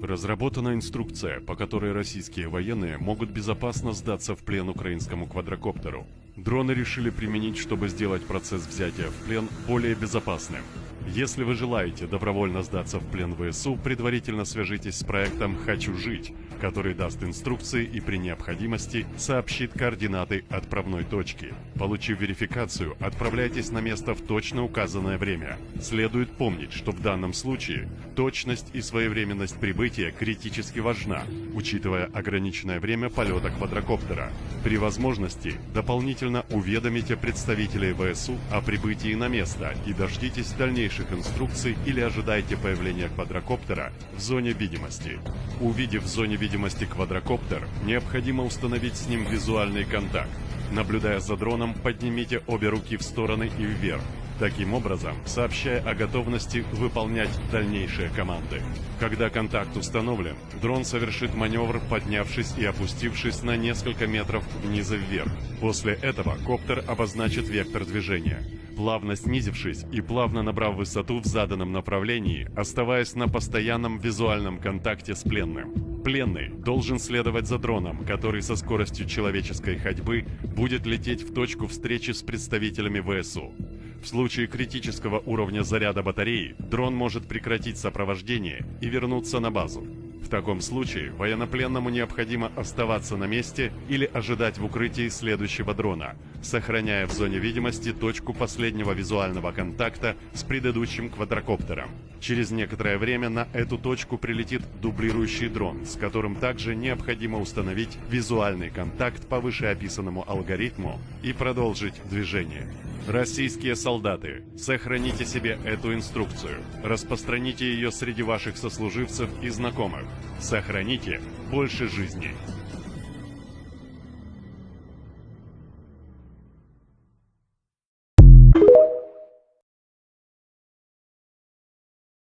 Разработана инструкция, по которой российские военные могут безопасно сдаться в плен украинскому квадрокоптеру. Дроны решили применить, чтобы сделать процесс взятия в плен более безопасным. Если вы желаете добровольно сдаться в плен ВСУ, предварительно свяжитесь с проектом «Хочу жить», который даст инструкции и при необходимости сообщит координаты отправной точки. Получив верификацию, отправляйтесь на место в точно указанное время. Следует помнить, что в данном случае точность и своевременность прибытия критически важна, учитывая ограниченное время полета квадрокоптера. При возможности дополнительно уведомите представителей ВСУ о прибытии на место и дождитесь дальнейших инструкций или ожидайте появления квадрокоптера в зоне видимости. Увидев в зоне видимости квадрокоптер, необходимо установить с ним визуальный контакт. Наблюдая за дроном, поднимите обе руки в стороны и вверх, таким образом сообщая о готовности выполнять дальнейшие команды. Когда контакт установлен, дрон совершит маневр, поднявшись и опустившись на несколько метров вниз и вверх. После этого коптер обозначит вектор движения. Плавно снизившись и плавно набрав высоту в заданном направлении, оставаясь на постоянном визуальном контакте с пленным. Пленный должен следовать за дроном, который со скоростью человеческой ходьбы будет лететь в точку встречи с представителями ВСУ. В случае критического уровня заряда батареи, дрон может прекратить сопровождение и вернуться на базу. В таком случае военнопленному необходимо оставаться на месте или ожидать в укрытии следующего дрона, сохраняя в зоне видимости точку последнего визуального контакта с предыдущим квадрокоптером. Через некоторое время на эту точку прилетит дублирующий дрон, с которым также необходимо установить визуальный контакт по вышеописанному алгоритму и продолжить движение. Российские солдаты, сохраните себе эту инструкцию, распространите ее среди ваших сослуживцев и знакомых. Сохраните больше жизней.